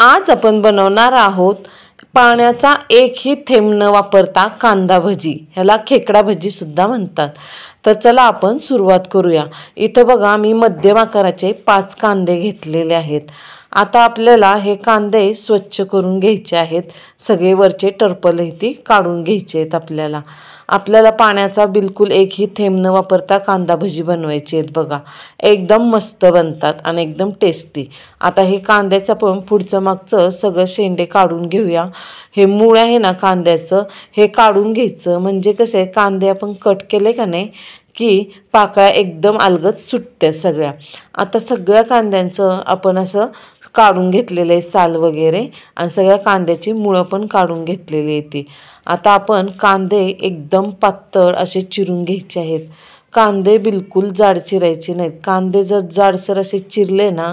आज आपण बनवणार आहोत पाण्याचा एकही थेंब न वापरता कांदा भजी, ह्याला खेकडा भजी सुद्धा म्हणतात। तर चला आपण सुरुवात करूया। इथं बघा मी मध्यम आकाराचे 5 कांदे घेतलेले आहेत। आता आपल्याला हे कांदे स्वच्छ करून घ्यायचे आहेत, सगळे वरचे टरपल इथे काढून घ्यायचे आहेत। आपल्याला पाण्याचा बिलकुल एकही थेंब न वापरता कांदा भजी बनवायची आहेत बघा, एकदम मस्त बनतात आणि एकदम टेस्टी। आता हे कांद्याचं पण पुढचं मागचं सगळं शेंडे काढून घेऊया। हे मूळ आहे ना कांद्याचं, हे काढून घ्यायचं, म्हणजे कसे कांदे आपण कट केले का नाही की पाकळ्या एकदम अलगद सुटते सगळ्या। आता सगळ्या कांद्यांचं आपण असं काढून घेतलेलं आहे साल वगैरे, आणि सगळ्या कांद्याची मुळं पण काढून घेतलेली आहे ती। आता आपण कांदे एकदम पातळ असे चिरून घ्यायचे आहेत। कांदे बिलकुल जाड चिरायचे नाहीत। कांदे जर जाडसर असे चिरले ना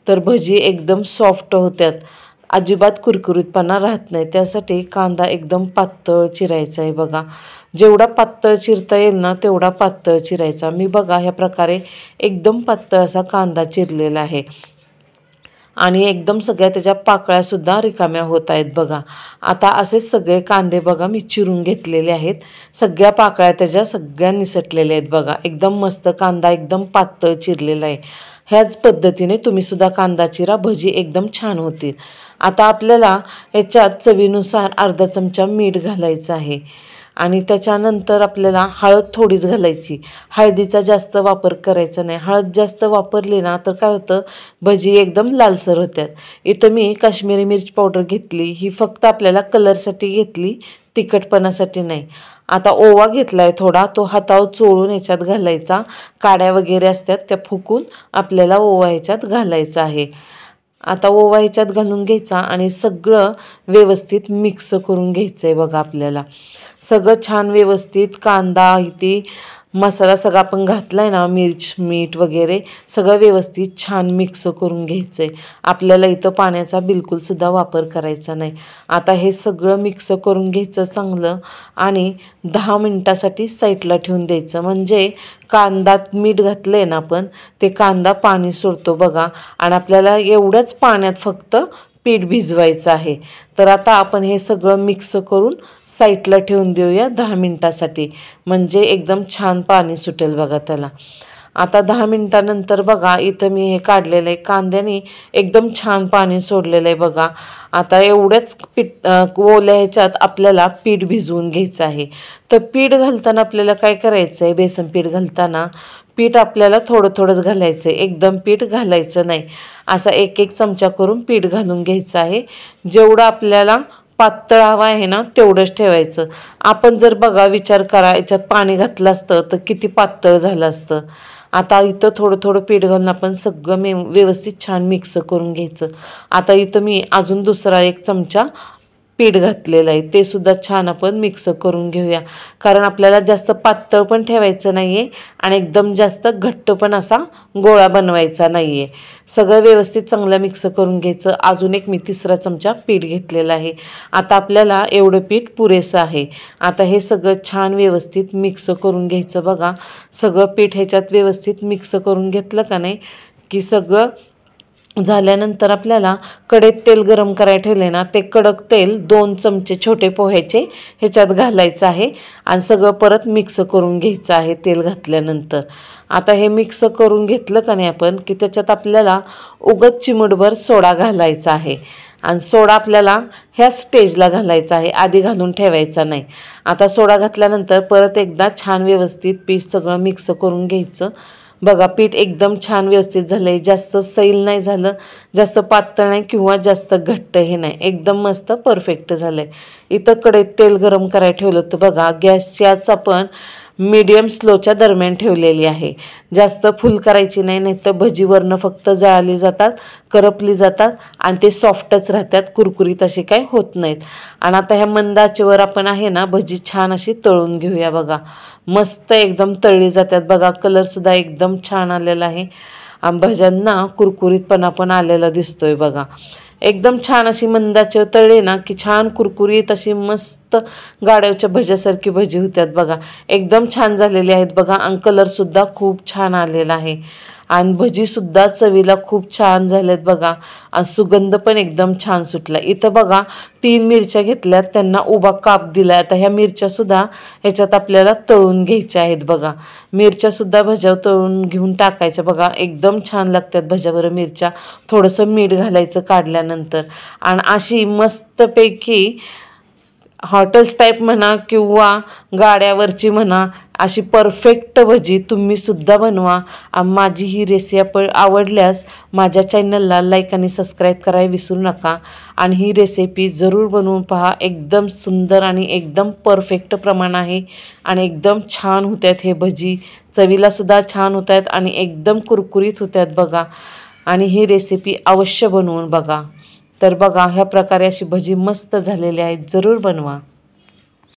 तर भजी एकदम सॉफ्ट होतात, अजिबात कुरकुरीतपणा राहत नाही। त्यासाठी कांदा एकदम पातळ चिरायचा आहे बघा, जेवढा पातळ चिरता येईल ना तेवढा पातळ चिरायचा। मी बघा ह्या प्रकारे एकदम पातळ असा कांदा चिरलेला आहे, आणि एकदम सगळ्या त्याच्या पाकळ्या सुद्धा रिकाम्या होत आहेत बघा। आता असेच सगळे कांदे बघा मी चिरून घेतलेले आहेत, सगळ्या पाकळ्या त्याच्या सगळ्या निसटलेल्या आहेत बघा। एकदम मस्त कांदा एकदम पातळ चिरलेला आहे। ह्याच पद्धतीने तुम्ही सुद्धा कांदा चिरा, भजी एकदम छान होतील। आता आपल्याला ह्याच्यात चवीनुसार अर्धा चमचा मीठ घालायचं आहे, आणि त्याच्यानंतर आपल्याला हळद थोडीच घालायची। हळदीचा जास्त वापर करायचा नाही, हळद जास्त वापरली ना तर काय होतं, भजी एकदम लालसर होतात। इथं मी काश्मीरी मिरची पावडर घेतली, ही फक्त आपल्याला कलरसाठी घेतली, तिखटपणासाठी नाही। आता ओवा घेतलाय थोडा, तो हातावर चोळून ह्याच्यात घालायचा, काड्या वगैरे असतात त्या फुकून आपल्याला ओवा ह्याच्यात घालायचा आहे। आता ओवा ह्याच्यात घालून घ्यायचा आणि सगळं व्यवस्थित मिक्स करून घ्यायचं आहे बघा। आपल्याला सगळं छान व्यवस्थित कांदा इथे मसाला सगळा आपण घातलाय ना, मिर्च मीठ वगैरे सगळं व्यवस्थित छान मिक्स करून घ्यायचं आहे। आपल्याला इथं पाण्याचा बिलकुल सुद्धा वापर करायचा नाही। आता हे सगळं मिक्स करून घ्यायचं चांगलं, आणि 10 मिनिटासाठी साईडला ठेवून द्यायचं, म्हणजे कांद्यात मीठ घातलंय ना आपण, ते कांदा पाणी सोडतो बघा, आणि आपल्याला एवढ्याच पाण्यात फक्त पीठ भिजवायचं आहे। तर आता आपण हे सगळं मिक्स करून साईडला ठेवून देऊया 10 मिनिटासाठी, म्हणजे एकदम छान पाणी सुटेल बघा त्याला। आता 10 मिनिटानंतर बघा इथं मी हे काढलेलं आहे, कांद्याने एकदम छान पाणी सोडलेलं आहे बघा। आता एवढ्याच ओल्या ह्याच्यात आपल्याला पीठ भिजवून घ्यायचं आहे। तर पीठ घालताना आपल्याला काय करायचं आहे, बेसन पीठ घालताना पीठ आपल्याला थोडं थोडंच घालायचं आहे, एकदम पीठ घालायचं नाही। असा 1-1 चमचा करून पीठ घालून घ्यायचं आहे। जेवढं आपल्याला पातळ हवा आहे ना तेवढंच ठेवायचं। आपण जर बघा विचार करा, याच्यात पाणी घातलं असतं तर किती पातळ झालं असतं। आता इथं थोडं थोडं पीठ घालून आपण सगळं व्यवस्थित छान मिक्स करून घ्यायचं। आता इथं मी अजून दुसरा 1 चमचा पीठ घातलेलं आहे, ते सुद्धा छान आपण मिक्स करून घेऊया, कारण आपल्याला जास्त पातळ पण ठेवायचं नाही आहे आणि एकदम जास्त घट्ट पण असा गोळा बनवायचा नाही आहे। सगळं व्यवस्थित चांगलं मिक्स करून घ्यायचं। अजून एक मी 3रा चमचा पीठ घेतलेला आहे। आता आपल्याला एवढं पीठ पुरेसं आहे। आता हे सगळं छान व्यवस्थित मिक्स करून घ्यायचं बघा। सगळं पीठ ह्याच्यात व्यवस्थित मिक्स करून घेतलं का नाही की सगळं झाल्यानंतर आपल्याला कढईत तेल गरम करायला ठेवले ना, ते कडक तेल 2 चमचे छोटे पोह्याचे ह्याच्यात घालायचं आहे, आणि सगळं परत मिक्स करून घ्यायचं आहे तेल घातल्यानंतर। आता हे मिक्स करून घेतलं का नाही आपण की त्याच्यात आपल्याला उगाच चिमूटभर सोडा घालायचा आहे, आणि सोडा आपल्याला ह्या स्टेजला घालायचा आहे, आधी घालून ठेवायचा नाही। आता सोडा घातल्यानंतर परत एकदा छान व्यवस्थित पीठ सगळं मिक्स करून घ्यायचं बघा। पीठ एकदम छान व्यवस्थित झालंय, जास्त सैल नाही झालं, जास्त पातळ नाही किंवा जास्त घट्ट हे नाही, एकदम मस्त परफेक्ट झालंय। इथं कढईत तेल गरम करायला ठेवलं होतं बघा, गॅसची आच आपण मीडियम स्लोच्या दरम्यान ठेवलेली आहे, जास्त फुल करायची नाही, नाहीतर भजीवरनं फक्त जळाली जातात, करपली जातात, आणि ते सॉफ्टच राहतात, कुरकुरीत असे काही होत नाहीत। आणि आता ह्या मंद आचेवर आपण आहे ना भजी छान अशी तळून घेऊया बघा। मस्त एकदम तळली जातात बघा, कलर सुद्धा एकदम छान आलेला आहे, आणि भज्यांना कुरकुरीतपणा पण आलेला दिसतोय बघा। एकदम छान अशी मंद आचेवर तळली ना की छान कुरकुरीत अशी मस्त गाड्याच्या भज्यासारखी भजी होतात बघा। एकदम छान झालेली आहेत बघा, आणि कलर सुद्धा खूप छान आलेला आहे। आणि भजीसुद्धा चवीला खूप छान झाल्यात बघा. आणि सुगंध पण एकदम छान सुटला. इथं बघा 3 मिरच्या घेतल्यात, त्यांना उभा काप दिला. आता ह्या मिरच्यासुद्धा ह्याच्यात आपल्याला तळून घ्यायच्या आहेत बघा. मिरच्यासुद्धा भज्यावर तळून घेऊन टाकायच्या बघा. एकदम छान लागतात भज्यावर मिरच्या. थोडंसं मीठ घालायचं काढल्यानंतर. आणि अशी मस्तपैकी हॉटेल्स टाईप म्हणा किंवा गाड्यावरची म्हणा, अशी परफेक्ट भजी तुम्हीसुद्धा बनवा. माझी ही रेसिपी आवडल्यास माझ्या चॅनलला लाईक आणि सबस्क्राईब करायला विसरू नका. आणि ही रेसिपी जरूर बनवून पहा. एकदम सुंदर आणि एकदम परफेक्ट प्रमाण आहे आणि एकदम छान होतात हे भजी. चवीलासुद्धा छान होतात आणि एकदम कुरकुरीत होतात बघा. आणि ही रेसिपी अवश्य बनवून बघा. तर बघा ह्या प्रकारे अशी भजी मस्त झालेली आहेत. जरूर बनवा.